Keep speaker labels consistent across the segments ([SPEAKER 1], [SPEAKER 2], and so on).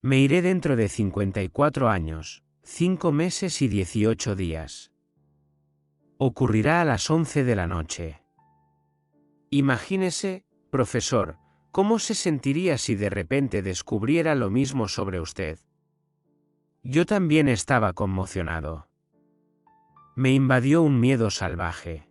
[SPEAKER 1] Me iré dentro de 54 años, 5 meses y 18 días. Ocurrirá a las 11 de la noche. Imagínese, profesor, ¿cómo se sentiría si de repente descubriera lo mismo sobre usted? Yo también estaba conmocionado. Me invadió un miedo salvaje.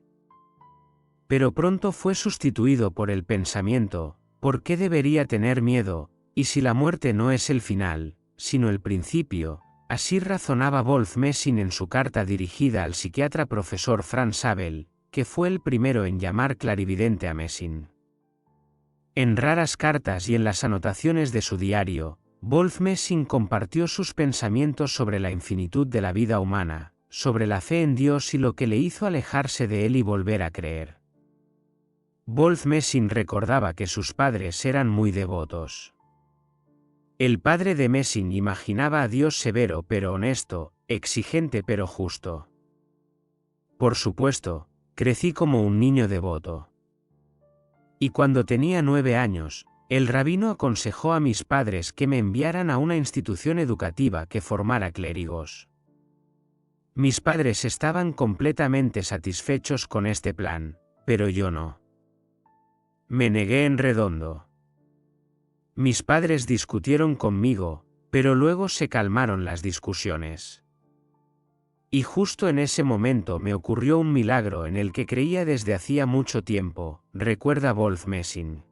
[SPEAKER 1] Pero pronto fue sustituido por el pensamiento, ¿por qué debería tener miedo? Y si la muerte no es el final, sino el principio, así razonaba Wolf Messing en su carta dirigida al psiquiatra profesor Franz Abel, que fue el primero en llamar clarividente a Messing. En raras cartas y en las anotaciones de su diario, Wolf Messing compartió sus pensamientos sobre la infinitud de la vida humana, sobre la fe en Dios y lo que le hizo alejarse de él y volver a creer. Wolf Messing recordaba que sus padres eran muy devotos. El padre de Messing imaginaba a Dios severo pero honesto, exigente pero justo. Por supuesto, crecí como un niño devoto. Y cuando tenía 9 años, el rabino aconsejó a mis padres que me enviaran a una institución educativa que formara clérigos. Mis padres estaban completamente satisfechos con este plan, pero yo no. Me negué en redondo. Mis padres discutieron conmigo, pero luego se calmaron las discusiones. Y justo en ese momento me ocurrió un milagro en el que creía desde hacía mucho tiempo, recuerda Wolf Messing.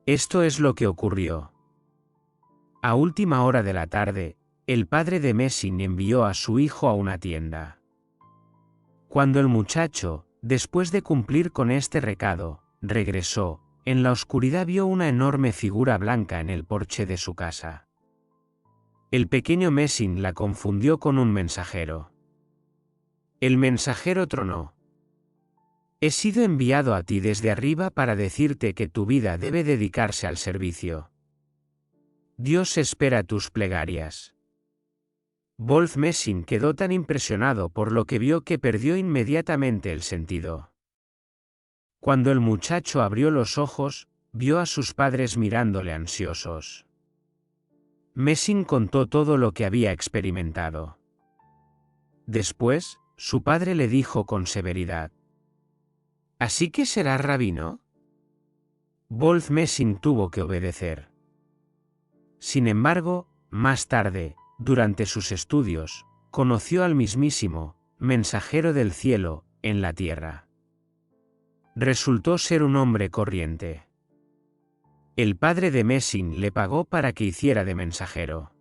[SPEAKER 1] Esto es lo que ocurrió. A última hora de la tarde, el padre de Messing envió a su hijo a una tienda. Cuando el muchacho, después de cumplir con este recado, regresó, en la oscuridad vio una enorme figura blanca en el porche de su casa. El pequeño Messing la confundió con un mensajero. El mensajero tronó. He sido enviado a ti desde arriba para decirte que tu vida debe dedicarse al servicio. Dios espera tus plegarias. Wolf Messing quedó tan impresionado por lo que vio que perdió inmediatamente el sentido. Cuando el muchacho abrió los ojos, vio a sus padres mirándole ansiosos. Messing contó todo lo que había experimentado. Después, su padre le dijo con severidad: ¿Así que serás rabino? Wolf Messing tuvo que obedecer. Sin embargo, más tarde, durante sus estudios, conoció al mismísimo mensajero del cielo en la tierra. Resultó ser un hombre corriente. El padre de Messing le pagó para que hiciera de mensajero.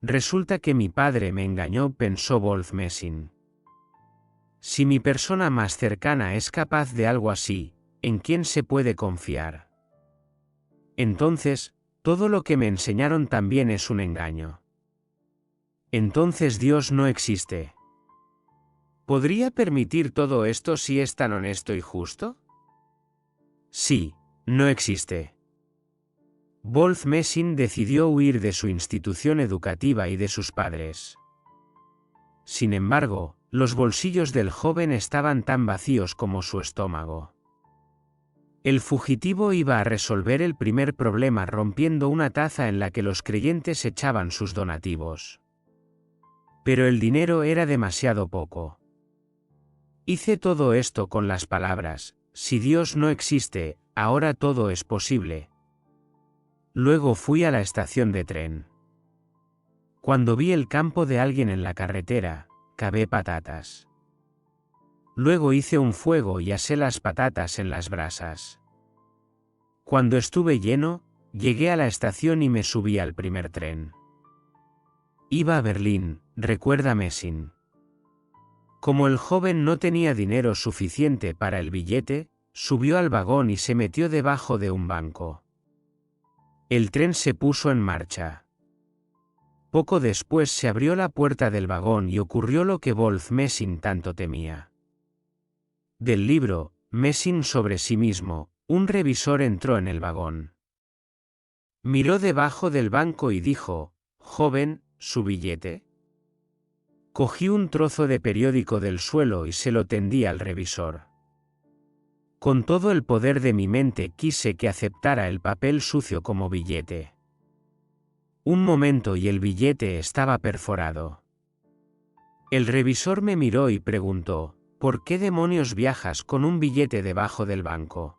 [SPEAKER 1] Resulta que mi padre me engañó, pensó Wolf Messing. Si mi persona más cercana es capaz de algo así, ¿en quién se puede confiar? Entonces, todo lo que me enseñaron también es un engaño. Entonces Dios no existe. ¿Podría permitir todo esto si es tan honesto y justo? Sí, no existe. Wolf Messing decidió huir de su institución educativa y de sus padres. Sin embargo, los bolsillos del joven estaban tan vacíos como su estómago. El fugitivo iba a resolver el primer problema rompiendo una taza en la que los creyentes echaban sus donativos. Pero el dinero era demasiado poco. Hice todo esto con las palabras: si Dios no existe, ahora todo es posible. Luego fui a la estación de tren. Cuando vi el campo de alguien en la carretera, cavé patatas. Luego hice un fuego y asé las patatas en las brasas. Cuando estuve lleno, llegué a la estación y me subí al primer tren. Iba a Berlín, recuerda Messing. Como el joven no tenía dinero suficiente para el billete, subió al vagón y se metió debajo de un banco. El tren se puso en marcha. Poco después se abrió la puerta del vagón y ocurrió lo que Wolf Messing tanto temía. Del libro, Messing sobre sí mismo, un revisor entró en el vagón. Miró debajo del banco y dijo: «Joven, ¿su billete?». Cogí un trozo de periódico del suelo y se lo tendí al revisor. Con todo el poder de mi mente quise que aceptara el papel sucio como billete. Un momento y el billete estaba perforado. El revisor me miró y preguntó, ¿por qué demonios viajas con un billete debajo del banco?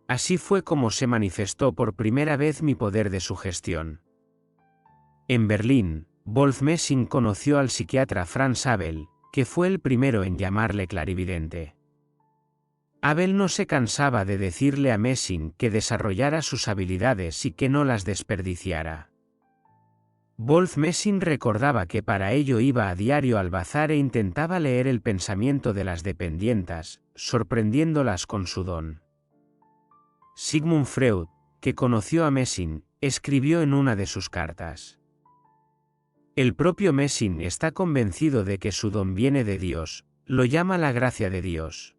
[SPEAKER 1] Así fue como se manifestó por primera vez mi poder de sugestión. En Berlín, Wolf Messing conoció al psiquiatra Franz Abel, que fue el primero en llamarle clarividente. Abel no se cansaba de decirle a Messing que desarrollara sus habilidades y que no las desperdiciara. Wolf Messing recordaba que para ello iba a diario al bazar e intentaba leer el pensamiento de las dependientas, sorprendiéndolas con su don. Sigmund Freud, que conoció a Messing, escribió en una de sus cartas: el propio Messing está convencido de que su don viene de Dios, lo llama la gracia de Dios.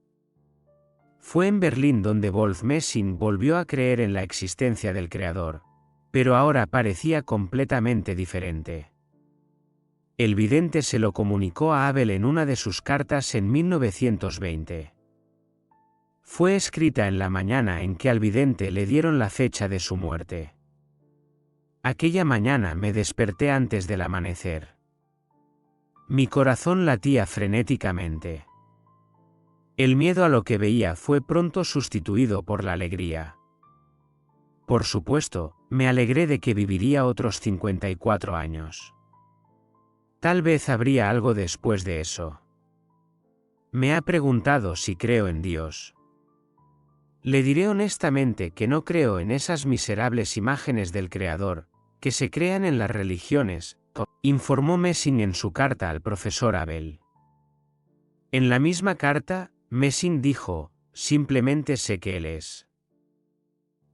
[SPEAKER 1] Fue en Berlín donde Wolf Messing volvió a creer en la existencia del Creador, pero ahora parecía completamente diferente. El vidente se lo comunicó a Abel en una de sus cartas en 1920. Fue escrita en la mañana en que al vidente le dieron la fecha de su muerte. Aquella mañana me desperté antes del amanecer. Mi corazón latía frenéticamente. El miedo a lo que veía fue pronto sustituido por la alegría. Por supuesto, me alegré de que viviría otros 54 años. Tal vez habría algo después de eso. Me ha preguntado si creo en Dios. Le diré honestamente que no creo en esas miserables imágenes del Creador, que se crean en las religiones, informó Messing en su carta al profesor Abel. En la misma carta, Messing dijo, simplemente sé que Él es.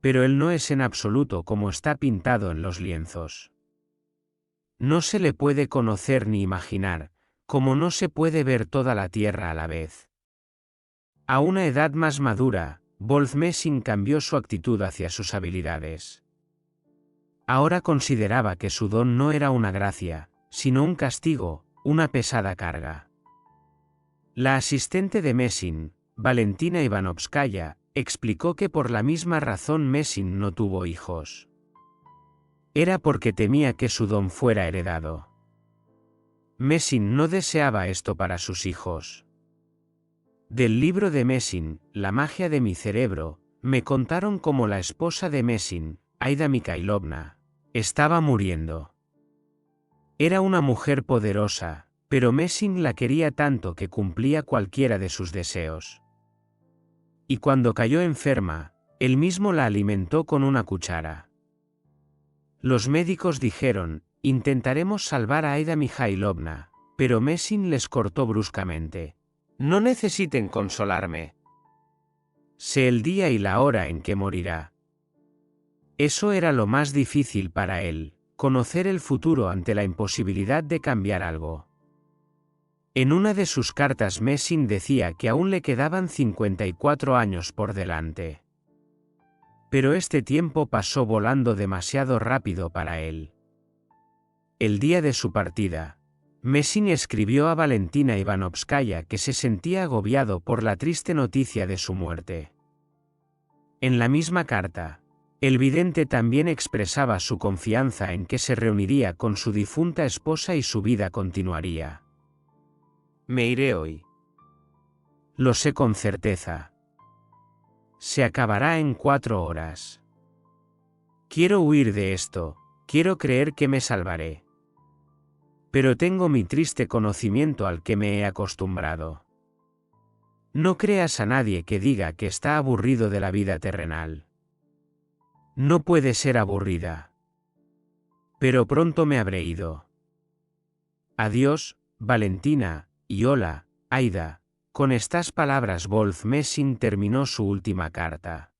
[SPEAKER 1] Pero Él no es en absoluto como está pintado en los lienzos. No se le puede conocer ni imaginar, como no se puede ver toda la tierra a la vez. A una edad más madura, Wolf Messing cambió su actitud hacia sus habilidades. Ahora consideraba que su don no era una gracia, sino un castigo, una pesada carga. La asistente de Messing, Valentina Ivanovskaya, explicó que por la misma razón Messing no tuvo hijos. Era porque temía que su don fuera heredado. Messing no deseaba esto para sus hijos. Del libro de Messing, La magia de mi cerebro, me contaron cómo la esposa de Messing, Aida Mikhailovna, estaba muriendo. Era una mujer poderosa, pero Messing la quería tanto que cumplía cualquiera de sus deseos. Y cuando cayó enferma, él mismo la alimentó con una cuchara. Los médicos dijeron, intentaremos salvar a Aida Mikhailovna, pero Messing les cortó bruscamente. No necesiten consolarme. Sé el día y la hora en que morirá. Eso era lo más difícil para él, conocer el futuro ante la imposibilidad de cambiar algo. En una de sus cartas Messing decía que aún le quedaban 54 años por delante. Pero este tiempo pasó volando demasiado rápido para él. El día de su partida, Messing escribió a Valentina Ivanovskaya que se sentía agobiado por la triste noticia de su muerte. En la misma carta, el vidente también expresaba su confianza en que se reuniría con su difunta esposa y su vida continuaría. Me iré hoy. Lo sé con certeza. Se acabará en 4 horas. Quiero huir de esto, quiero creer que me salvaré. Pero tengo mi triste conocimiento al que me he acostumbrado. No creas a nadie que diga que está aburrido de la vida terrenal. No puede ser aburrida. Pero pronto me habré ido. Adiós, Valentina, y hola, Aida. Con estas palabras Wolf Messing terminó su última carta.